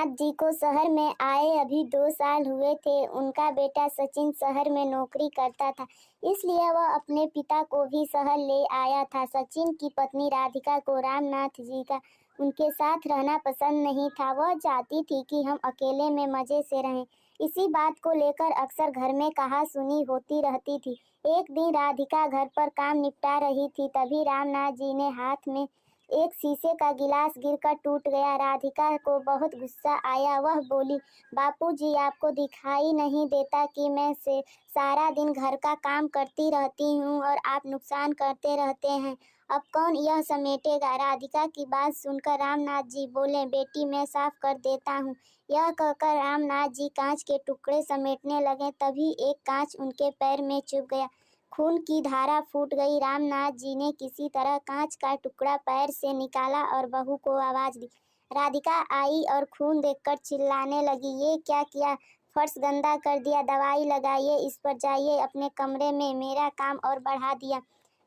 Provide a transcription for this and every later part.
रामनाथ जी को शहर में आए अभी 2 साल हुए थे। उनका बेटा सचिन शहर में नौकरी करता था, इसलिए वह अपने पिता को भी शहर ले आया था। सचिन की पत्नी राधिका को रामनाथ जी का उनके साथ रहना पसंद नहीं था। वह चाहती थी कि हम अकेले में मजे से रहें। इसी बात को लेकर अक्सर घर में कहा-सुनी होती रहती थी। एक दिन राधिका घर पर काम निपटा रही थी, तभी रामनाथ जी ने हाथ में एक शीशे का गिलास गिरकर टूट गया। राधिका को बहुत गुस्सा आया। वह बोली, बापूजी, आपको दिखाई नहीं देता कि मैं से सारा दिन घर का काम करती रहती हूँ और आप नुकसान करते रहते हैं। अब कौन यह समेटेगा? राधिका की बात सुनकर रामनाथ जी बोले, बेटी, मैं साफ कर देता हूँ। यह कहकर रामनाथ जी कांच के टुकड़े समेटने लगे, तभी एक कांच उनके पैर में चुभ गया। खून की धारा फूट गई। रामनाथ जी ने किसी तरह कांच का टुकड़ा पैर से निकाला और बहू को आवाज दी। राधिका आई और खून देखकर चिल्लाने लगी, ये क्या किया? फर्श गंदा कर दिया, दवाई लगाइए, इस पर जाइए अपने कमरे में। मेरा काम और बढ़ा दिया।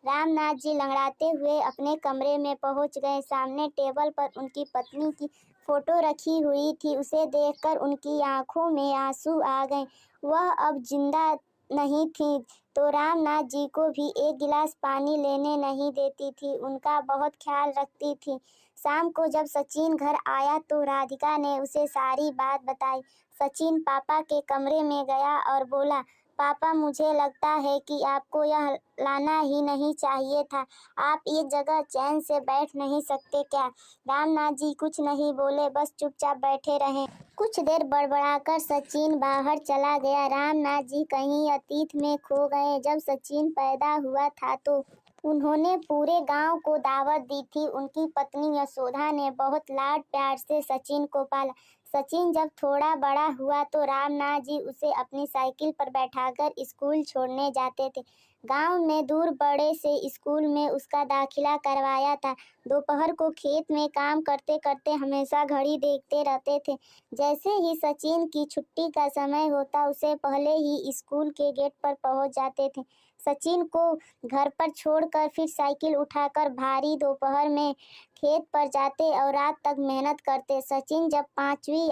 रामनाथ जी लंगड़ाते हुए अपने कमरे में पहुंच गए। सामने टेबल पर उनकी पत्नी की फोटो रखी हुई थी। उसे देखकर उनकी आंखों में आंसू आ गए। वह अब जिंदा नहीं थी तो रामनाथ जी को भी एक गिलास पानी लेने नहीं देती थी। उनका बहुत ख्याल रखती थी। शाम को जब सचिन घर आया तो राधिका ने उसे सारी बात बताई। सचिन पापा के कमरे में गया और बोला, पापा, मुझे लगता है कि आपको यह लाना ही नहीं चाहिए था। आप एक जगह चैन से बैठ नहीं सकते क्या? रामनाथ जी कुछ नहीं बोले, बस चुपचाप बैठे रहे। कुछ देर बड़बड़ाकर सचिन बाहर चला गया। रामनाथ जी कहीं अतीत में खो गए। जब सचिन पैदा हुआ था तो उन्होंने पूरे गांव को दावत दी थी। उनकी पत्नी यशोदा ने बहुत लाड प्यार से सचिन को पाला। सचिन जब थोड़ा बड़ा हुआ तो रामनाथ जी उसे अपनी साइकिल पर बैठाकर स्कूल छोड़ने जाते थे। गांव में दूर बड़े से स्कूल में उसका दाखिला करवाया था। दोपहर को खेत में काम करते करते हमेशा घड़ी देखते रहते थे। जैसे ही सचिन की छुट्टी का समय होता, उसे पहले ही स्कूल के गेट पर पहुंच जाते थे। सचिन को घर पर छोड़कर फिर साइकिल उठाकर भारी दोपहर में खेत पर जाते और रात तक मेहनत करते। सचिन जब 5वीं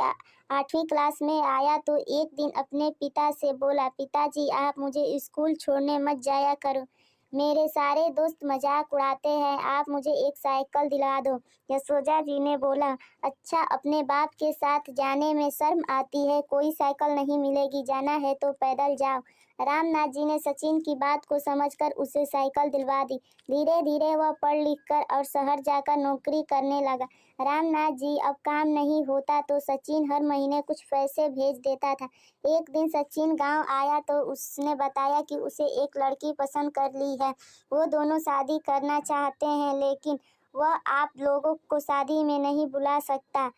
8वीं क्लास में आया तो एक दिन अपने पिता से बोला, पिताजी, आप मुझे स्कूल छोड़ने मत जाया करो। मेरे सारे दोस्त मजाक उड़ाते हैं, आप मुझे एक साइकिल दिला दो। यशोदा जी ने बोला, अच्छा, अपने बाप के साथ जाने में शर्म आती है? कोई साइकिल नहीं मिलेगी, जाना है तो पैदल जाओ। रामनाथ जी ने सचिन की बात को समझकर उसे साइकिल दिलवा दी। धीरे धीरे वह पढ़ लिख कर और शहर जाकर नौकरी करने लगा। रामनाथ जी अब काम नहीं होता तो सचिन हर महीने कुछ पैसे भेज देता था। एक दिन सचिन गांव आया तो उसने बताया कि उसे एक लड़की पसंद कर ली है। वो दोनों शादी करना चाहते हैं, लेकिन वह आप लोगों को शादी में नहीं बुला सकता।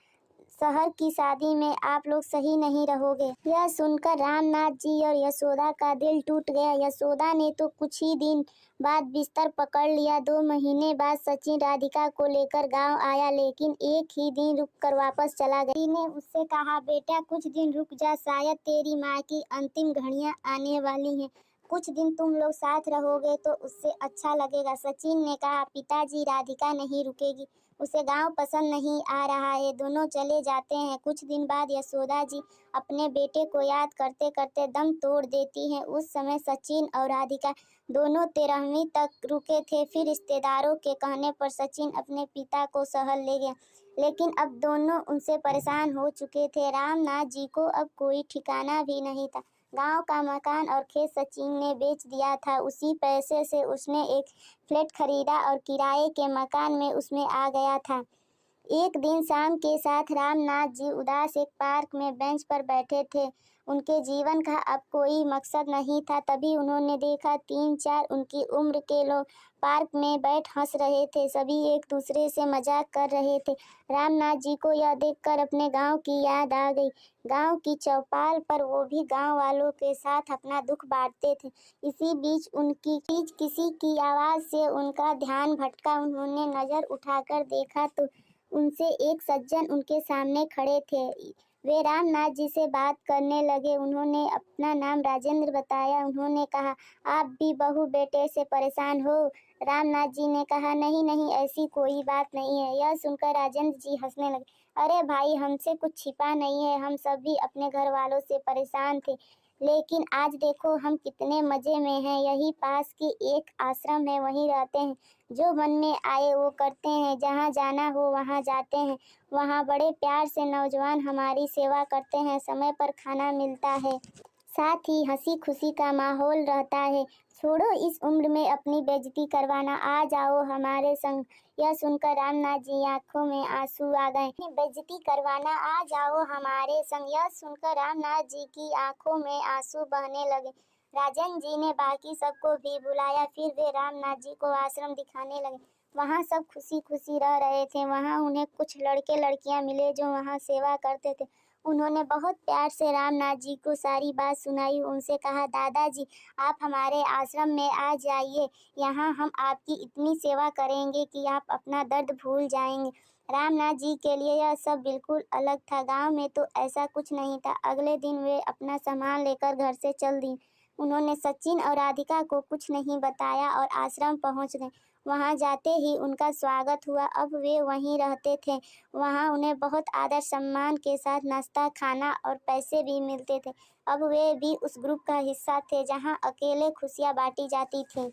शहर की शादी में आप लोग सही नहीं रहोगे। यह सुनकर रामनाथ जी और यशोदा का दिल टूट गया। यशोदा ने तो कुछ ही दिन बाद बिस्तर पकड़ लिया। 2 महीने बाद सचिन राधिका को लेकर गांव आया, लेकिन एक ही दिन रुककर वापस चला गया। जी ने उससे कहा, बेटा, कुछ दिन रुक जा, शायद तेरी माँ की अंतिम घड़ियां आने वाली हैं। कुछ दिन तुम लोग साथ रहोगे तो उससे अच्छा लगेगा। सचिन ने कहा, पिताजी, राधिका नहीं रुकेगी, उसे गांव पसंद नहीं आ रहा है। दोनों चले जाते हैं। कुछ दिन बाद यशोदा जी अपने बेटे को याद करते करते दम तोड़ देती हैं। उस समय सचिन और राधिका दोनों 13वीं तक रुके थे। फिर रिश्तेदारों के कहने पर सचिन अपने पिता को शहर ले गया, लेकिन अब दोनों उनसे परेशान हो चुके थे। रामनाथ जी को अब कोई ठिकाना भी नहीं था। गांव का मकान और खेत सचिन ने बेच दिया था। उसी पैसे से उसने एक फ्लैट खरीदा और किराए के मकान में उसमें आ गया था। एक दिन शाम के साथ रामनाथ जी उदास एक पार्क में बेंच पर बैठे थे। उनके जीवन का अब कोई मकसद नहीं था। तभी उन्होंने देखा 3-4 उनकी उम्र के लोग पार्क में बैठ हंस रहे थे। सभी एक दूसरे से मजाक कर रहे थे। रामनाथ जी को यह देखकर अपने गांव की याद आ गई। गांव की चौपाल पर वो भी गांव वालों के साथ अपना दुख बांटते थे। इसी बीच किसी की आवाज से उनका ध्यान भटका। उन्होंने नजर उठाकर देखा तो उनसे एक सज्जन उनके सामने खड़े थे। वे रामनाथ जी से बात करने लगे। उन्होंने अपना नाम राजेंद्र बताया। उन्होंने कहा, आप भी बहू बेटे से परेशान हो? रामनाथ जी ने कहा, नहीं नहीं, ऐसी कोई बात नहीं है। यह सुनकर राजेंद्र जी हंसने लगे। अरे भाई, हमसे कुछ छिपा नहीं है, हम सब भी अपने घर वालों से परेशान थे। लेकिन आज देखो हम कितने मज़े में हैं, यही पास के एक आश्रम है, वहीं रहते हैं। जो मन में आए वो करते हैं, जहाँ जाना हो वहाँ जाते हैं। वहाँ बड़े प्यार से नौजवान हमारी सेवा करते हैं, समय पर खाना मिलता है। साथ ही हंसी खुशी का माहौल रहता है। छोड़ो इस उम्र में अपनी बेइज्जती करवाना, आ जाओ हमारे संग। यह सुनकर रामनाथ जी आंखों में आंसू आ गए। अपनी बेइज्जती करवाना, आ जाओ हमारे संग। यह सुनकर रामनाथ जी की आंखों में आंसू बहने लगे। राजन जी ने बाकी सबको भी बुलाया, फिर वे रामनाथ जी को आश्रम दिखाने लगे। वहाँ सब खुशी खुशी रह रहे थे। वहाँ उन्हें कुछ लड़के लड़कियाँ मिले जो वहाँ सेवा करते थे। उन्होंने बहुत प्यार से रामनाथ जी को सारी बात सुनाई। उनसे कहा, दादाजी आप हमारे आश्रम में आ जाइए, यहाँ हम आपकी इतनी सेवा करेंगे कि आप अपना दर्द भूल जाएंगे। रामनाथ जी के लिए यह सब बिल्कुल अलग था। गांव में तो ऐसा कुछ नहीं था। अगले दिन वे अपना सामान लेकर घर से चल दी। उन्होंने सचिन और राधिका को कुछ नहीं बताया और आश्रम पहुंच गए। वहां जाते ही उनका स्वागत हुआ। अब वे वहीं रहते थे। वहाँ उन्हें बहुत आदर सम्मान के साथ नाश्ता, खाना और पैसे भी मिलते थे। अब वे भी उस ग्रुप का हिस्सा थे जहाँ अकेले खुशियाँ बांटी जाती थीं।